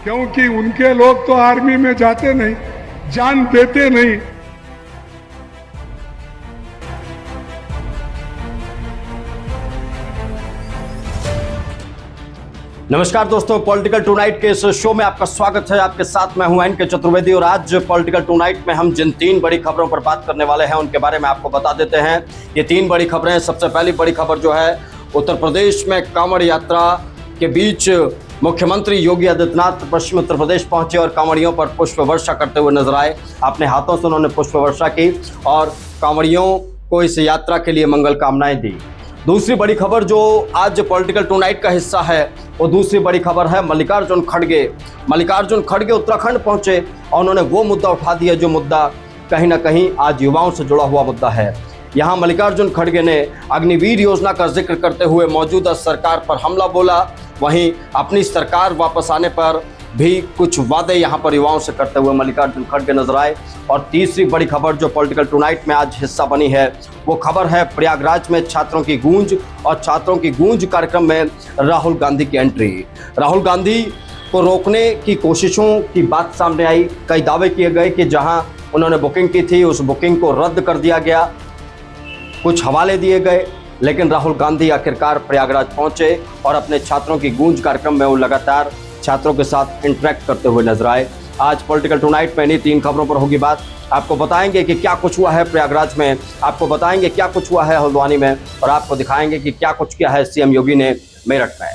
क्योंकि उनके लोग तो आर्मी में जाते नहीं, जान देते नहीं। नमस्कार दोस्तों, पॉलिटिकल टुनाइट के इस शो में आपका स्वागत है। आपके साथ मैं हूं एन.के. चतुर्वेदी और आज पॉलिटिकल टुनाइट में हम जिन 3 बड़ी खबरों पर बात करने वाले हैं उनके बारे में आपको बता देते हैं। ये 3 बड़ी खबरें। सबसे पहली बड़ी खबर जो है, उत्तर प्रदेश में कांवड़ यात्रा के बीच मुख्यमंत्री योगी आदित्यनाथ पश्चिम उत्तर प्रदेश पहुंचे और कांवड़ियों पर पुष्प वर्षा करते हुए नजर आए। अपने हाथों से उन्होंने पुष्प वर्षा की और कांवड़ियों को इस यात्रा के लिए मंगल कामनाएं दी। दूसरी बड़ी खबर जो आज पॉलिटिकल टुनाइट का हिस्सा है, वो दूसरी बड़ी खबर है मल्लिकार्जुन खड़गे। मल्लिकार्जुन खड़गे उत्तराखंड पहुंचे और उन्होंने वो मुद्दा उठा दिया जो मुद्दा कहीं ना कहीं आज युवाओं से जुड़ा हुआ मुद्दा है। यहाँ मल्लिकार्जुन खड़गे ने अग्निवीर योजना का जिक्र करते हुए मौजूदा सरकार पर हमला बोला, वहीं अपनी सरकार वापस आने पर भी कुछ वादे यहाँ पर युवाओं से करते हुए मल्लिकार्जुन खड़गे नजर आए। और तीसरी बड़ी खबर जो पॉलिटिकल टुनाइट में आज हिस्सा बनी है, वो खबर है प्रयागराज में छात्रों की गूंज और छात्रों की गूंज कार्यक्रम में राहुल गांधी की एंट्री। राहुल गांधी को रोकने की कोशिशों की बात सामने आई। कई दावे किए गए कि जहां उन्होंने बुकिंग की थी उस बुकिंग को रद्द कर दिया गया, कुछ हवाले दिए गए, लेकिन राहुल गांधी आखिरकार प्रयागराज पहुंचे और अपने छात्रों की गूंज कार्यक्रम में वो लगातार छात्रों के साथ इंटरेक्ट करते हुए नजर आए। आज पॉलिटिकल टुनाइट में इन्हीं 3 खबरों पर होगी बात। आपको बताएंगे कि क्या कुछ हुआ है प्रयागराज में, आपको बताएंगे क्या कुछ हुआ है हल्द्वानी में और आपको दिखाएंगे कि क्या कुछ किया है सीएम योगी ने मेरठ में।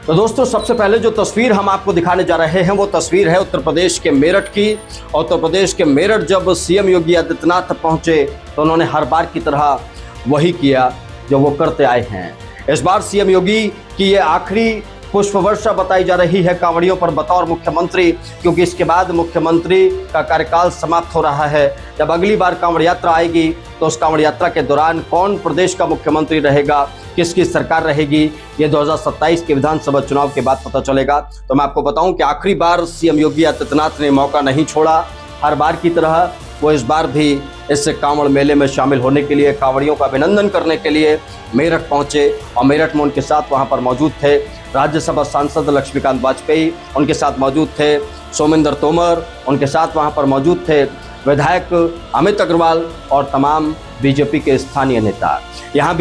तो दोस्तों, सबसे पहले जो तस्वीर हम आपको दिखाने जा रहे हैं वो तस्वीर है उत्तर प्रदेश के मेरठ की। उत्तर प्रदेश के मेरठ जब सीएम योगी आदित्यनाथ पहुंचे तो उन्होंने हर बार की तरह वही किया जो वो करते आए हैं। इस बार सीएम योगी की ये आखिरी पुष्प वर्षा बताई जा रही है कांवड़ियों पर बतौर मुख्यमंत्री, क्योंकि इसके बाद मुख्यमंत्री का कार्यकाल समाप्त हो रहा है। जब अगली बार कांवड़ यात्रा आएगी तो उस कांवड़ यात्रा के दौरान कौन प्रदेश का मुख्यमंत्री रहेगा, किसकी सरकार रहेगी, ये 2027 के विधानसभा चुनाव के बाद पता चलेगा। तो मैं आपको बताऊं कि आखिरी बार सीएम योगी आदित्यनाथ ने मौका नहीं छोड़ा। हर बार की तरह वो इस बार भी इस कांवड़ मेले में शामिल होने के लिए, कांवड़ियों का अभिनंदन करने के लिए मेरठ पहुंचे और मेरठ में उनके साथ वहां पर मौजूद थे राज्यसभा सांसद लक्ष्मीकांत वाजपेयी, उनके साथ मौजूद थे सोमेंद्र तोमर, उनके साथ वहां पर मौजूद थे विधायक अमित अग्रवाल और तमाम बीजेपी के स्थानीय नेता। यहाँ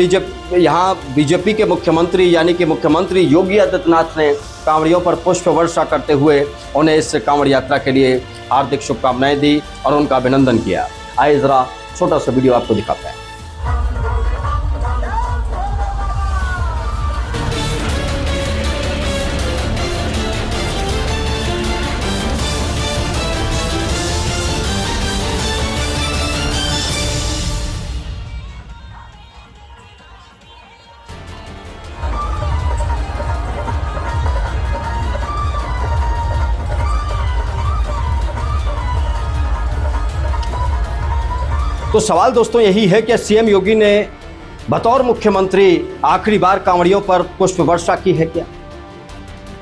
बीजेपी के मुख्यमंत्री यानी कि मुख्यमंत्री योगी आदित्यनाथ ने कांवड़ियों पर पुष्प वर्षा करते हुए उन्हें इस कांवड़ यात्रा के लिए हार्दिक शुभकामनाएं दी और उनका अभिनंदन किया। आइए जरा छोटा सा वीडियो आपको दिखाते हैं। तो सवाल दोस्तों यही है कि सीएम योगी ने बतौर मुख्यमंत्री आखिरी बार कांवड़ियों पर पुष्प वर्षा की है क्या?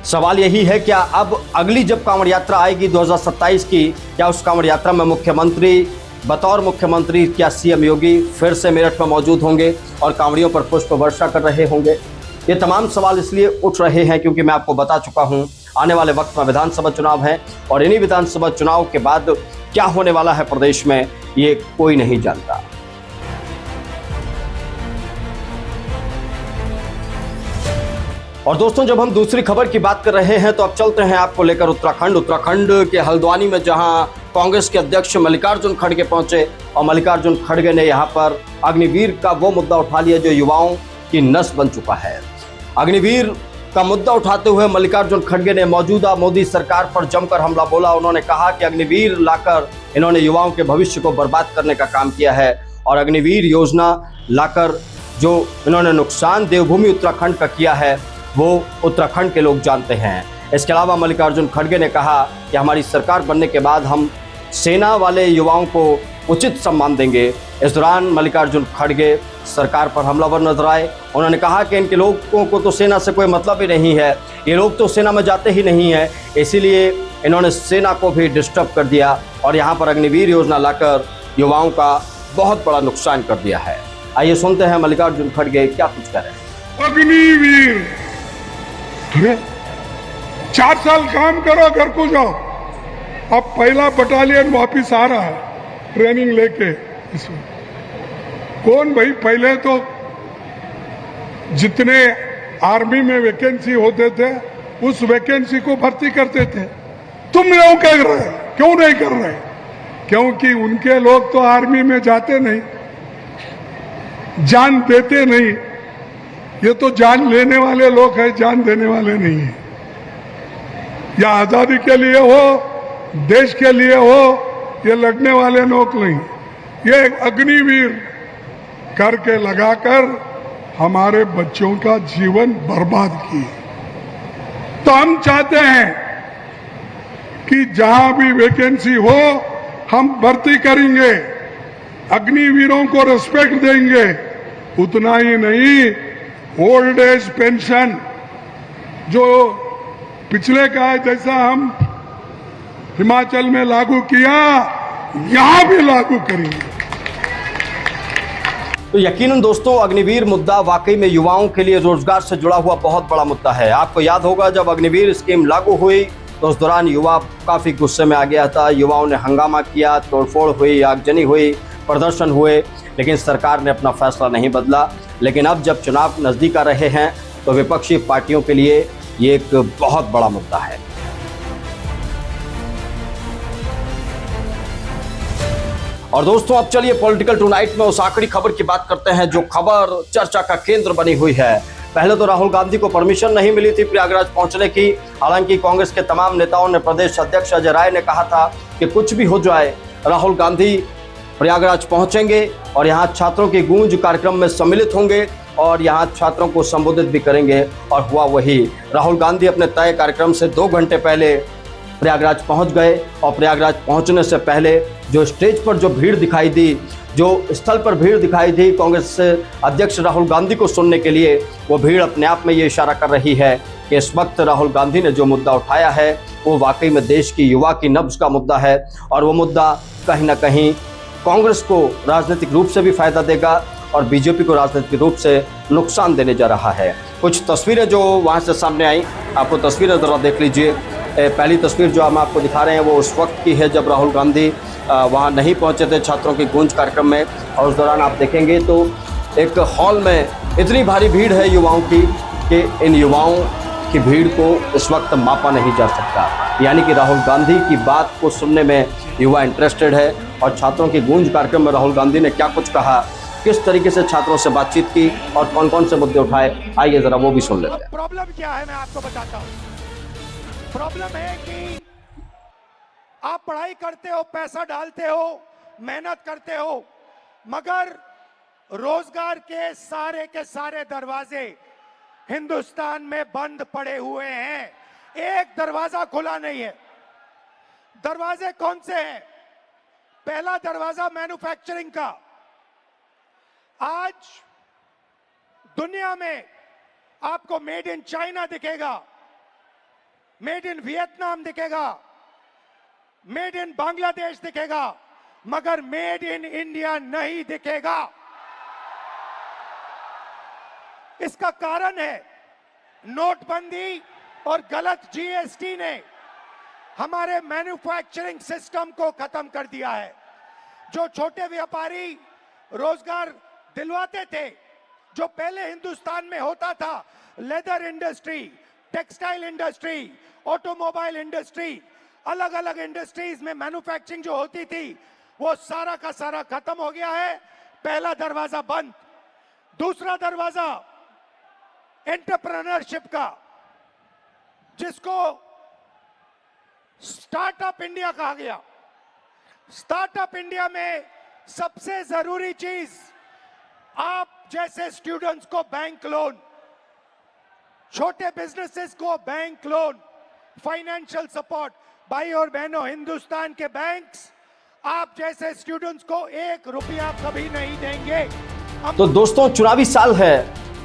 सवाल यही है, क्या अब अगली जब कांवड़ यात्रा आएगी 2027 की, क्या उस कांवड़ यात्रा में बतौर मुख्यमंत्री क्या सीएम योगी फिर से मेरठ में मौजूद होंगे और कांवड़ियों पर पुष्प वर्षा कर रहे होंगे? ये तमाम सवाल इसलिए उठ रहे हैं क्योंकि मैं आपको बता चुका हूं आने वाले वक्त में विधानसभा चुनाव है और इन्हीं विधानसभा चुनाव के बाद क्या होने वाला है प्रदेश में ये कोई नहीं जानता। और दोस्तों, जब हम दूसरी खबर की बात कर रहे हैं तो अब चलते हैं आपको लेकर उत्तराखंड के हल्द्वानी में, जहां कांग्रेस के अध्यक्ष मल्लिकार्जुन खड़गे पहुंचे और मल्लिकार्जुन खड़गे ने यहां पर अग्निवीर का वो मुद्दा उठा लिया जो युवाओं की नस बन चुका है। अग्निवीर का मुद्दा उठाते हुए मल्लिकार्जुन खड़गे ने मौजूदा मोदी सरकार पर जमकर हमला बोला। उन्होंने कहा कि अग्निवीर लाकर इन्होंने युवाओं के भविष्य को बर्बाद करने का काम किया है और अग्निवीर योजना लाकर जो इन्होंने नुकसान देवभूमि उत्तराखंड का किया है वो उत्तराखंड के लोग जानते हैं। इसके अलावा मल्लिकार्जुन खड़गे ने कहा कि हमारी सरकार बनने के बाद हम सेना वाले युवाओं को उचित सम्मान देंगे। इस दौरान मल्लिकार्जुन खड़गे सरकार पर हमलावर नजर आए। उन्होंने कहा कि इनके लोगों को तो सेना से कोई मतलब ही नहीं है, ये लोग तो सेना में जाते ही नहीं है, इसीलिए इन्होंने सेना को भी डिस्टर्ब कर दिया और यहाँ पर अग्निवीर योजना लाकर युवाओं का बहुत बड़ा नुकसान कर दिया है। आइए सुनते हैं मल्लिकार्जुन खड़गे क्या कुछ कह रहे हैं। अग्निवीर, अरे 4 साल काम करो, घर को जाओ। अब पहला बटालियन वापिस आ रहा है ट्रेनिंग लेके। इसमें कौन भाई, पहले तो जितने आर्मी में वैकेंसी होते थे उस वैकेंसी को भर्ती करते थे। तुम लोग कर रहे, क्यों नहीं कर रहे? क्योंकि उनके लोग तो आर्मी में जाते नहीं, जान देते नहीं। ये तो जान लेने वाले लोग हैं, जान देने वाले नहीं है। या आजादी के लिए हो, देश के लिए हो, ये लड़ने वाले लोग नहीं। ये अग्निवीर करके लगाकर हमारे बच्चों का जीवन बर्बाद किए। तो हम चाहते हैं कि जहां भी वैकेंसी हो हम भर्ती करेंगे, अग्निवीरों को रिस्पेक्ट देंगे। उतना ही नहीं, ओल्ड एज पेंशन जो पिछले का है, जैसा हम हिमाचल में लागू किया, यहां भी लागू करेंगे। तो यकीनन दोस्तों, अग्निवीर मुद्दा वाकई में युवाओं के लिए रोजगार से जुड़ा हुआ बहुत बड़ा मुद्दा है। आपको याद होगा जब अग्निवीर स्कीम लागू हुई तो उस दौरान युवा काफी गुस्से में आ गया था। युवाओं ने हंगामा किया, तोड़फोड़ हुई, आगजनी हुई, प्रदर्शन हुए, लेकिन सरकार ने अपना फैसला नहीं बदला। लेकिन अब जब चुनाव नजदीक आ रहे हैं तो विपक्षी पार्टियों के लिए ये एक बहुत बड़ा मुद्दा है। और दोस्तों, अब चलिए पॉलिटिकल टुनाइट में उस आखिरी खबर की बात करते हैं जो खबर चर्चा का केंद्र बनी हुई है। पहले तो राहुल गांधी को परमिशन नहीं मिली थी प्रयागराज पहुंचने की। हालांकि कांग्रेस के तमाम नेताओं ने, प्रदेश अध्यक्ष अजय राय ने कहा था कि कुछ भी हो जाए राहुल गांधी प्रयागराज पहुंचेंगे और यहाँ छात्रों की गूंज कार्यक्रम में सम्मिलित होंगे और यहाँ छात्रों को संबोधित भी करेंगे। और हुआ वही, राहुल गांधी अपने तय कार्यक्रम से 2 घंटे पहले प्रयागराज पहुंच गए। और प्रयागराज पहुंचने से पहले जो स्टेज पर जो भीड़ दिखाई दी, जो स्थल पर भीड़ दिखाई दी कांग्रेस अध्यक्ष राहुल गांधी को सुनने के लिए, वो भीड़ अपने आप में ये इशारा कर रही है कि इस वक्त राहुल गांधी ने जो मुद्दा उठाया है वो वाकई में देश की युवा की नब्ज का मुद्दा है। और वो मुद्दा कहीं ना कहीं कांग्रेस को राजनीतिक रूप से भी फायदा देगा और बीजेपी को राजनीतिक रूप से नुकसान देने जा रहा है। कुछ तस्वीरें जो वहाँ से सामने आई, आपको तस्वीरें ज़रा देख लीजिए। पहली तस्वीर जो हम आपको दिखा रहे हैं वो उस वक्त की है जब राहुल गांधी वहाँ नहीं पहुँचे थे छात्रों की गूंज कार्यक्रम में। और उस दौरान आप देखेंगे तो एक हॉल में इतनी भारी भीड़ है युवाओं की कि इन युवाओं की भीड़ को इस वक्त मापा नहीं जा सकता। यानी कि राहुल गांधी की बात को सुनने में युवा इंटरेस्टेड है। और छात्रों की गूंज कार्यक्रम में राहुल गांधी ने क्या कुछ कहा, किस तरीके से छात्रों से बातचीत की और कौन कौन से मुद्दे उठाए, आइए जरा वो भी सुन लेते हैं। प्रॉब्लम क्या है मैं आपको बताता हूँ। प्रॉब्लम है कि आप पढ़ाई करते हो, पैसा डालते हो, मेहनत करते हो, मगर रोजगार के सारे दरवाजे हिंदुस्तान में बंद पड़े हुए हैं। एक दरवाजा खुला नहीं है। दरवाजे कौन से हैं? पहला दरवाजा मैन्युफैक्चरिंग का। आज दुनिया में आपको मेड इन चाइना दिखेगा, मेड इन वियतनाम दिखेगा, मेड इन बांग्लादेश दिखेगा, मगर मेड इन इंडिया नहीं दिखेगा। इसका कारण है नोटबंदी और गलत जीएसटी ने हमारे मैन्युफैक्चरिंग सिस्टम को खत्म कर दिया है। जो छोटे व्यापारी रोजगार दिलवाते थे, जो पहले हिंदुस्तान में होता था, leather industry, textile industry, automobile industry, अलग अलग इंडस्ट्रीज में मैन्युफैक्चरिंग जो होती थी, वो सारा का सारा खत्म हो गया है। पहला दरवाजा बंद। दूसरा दरवाजा एंटरप्रेन्योरशिप का, जिसको स्टार्टअप इंडिया कहा गया। स्टार्टअप इंडिया में सबसे जरूरी चीज आप जैसे स्टूडेंट्स को बैंक लोन, छोटे बिजनेसेस को बैंक लोन, फाइनेंशियल सपोर्ट। भाई और बहनों, हिंदुस्तान के बैंक्स आप जैसे स्टूडेंट्स को 1 रुपया कभी नहीं देंगे। तो दोस्तों, चुनावी साल है।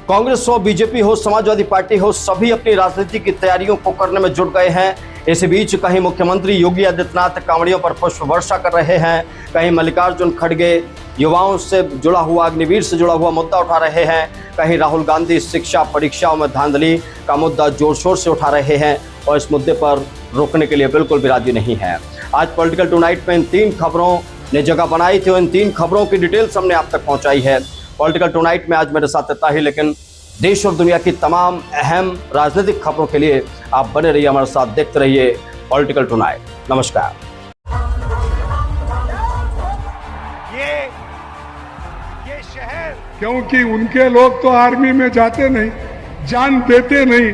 कांग्रेस हो, बीजेपी हो, समाजवादी पार्टी हो, सभी अपनी राजनीति की तैयारियों को करने में जुट गए हैं। इस बीच कहीं मुख्यमंत्री योगी आदित्यनाथ कांवड़ियों पर पुष्प वर्षा कर रहे हैं, कहीं मल्लिकार्जुन खड़गे युवाओं से जुड़ा हुआ, अग्निवीर से जुड़ा हुआ मुद्दा उठा रहे हैं। कहीं राहुल गांधी शिक्षा परीक्षाओं में धांधली का मुद्दा जोर शोर से उठा रहे हैं और इस मुद्दे पर रोकने के लिए बिल्कुल भी राजी नहीं है। आज पॉलिटिकल टुनाइट में इन 3 खबरों ने जगह बनाई थी और इन 3 खबरों की डिटेल्स हमने आप तक पहुंचाई है। पॉलिटिकल टुनाइट में आज मेरे साथ इतना ही, लेकिन देश और दुनिया की तमाम अहम राजनीतिक खबरों के लिए आप बने रहिए हमारे साथ, देखते रहिए पॉलिटिकल टुनाइट। नमस्कार। ये शहर, क्योंकि उनके लोग तो आर्मी में जाते नहीं, जान देते नहीं।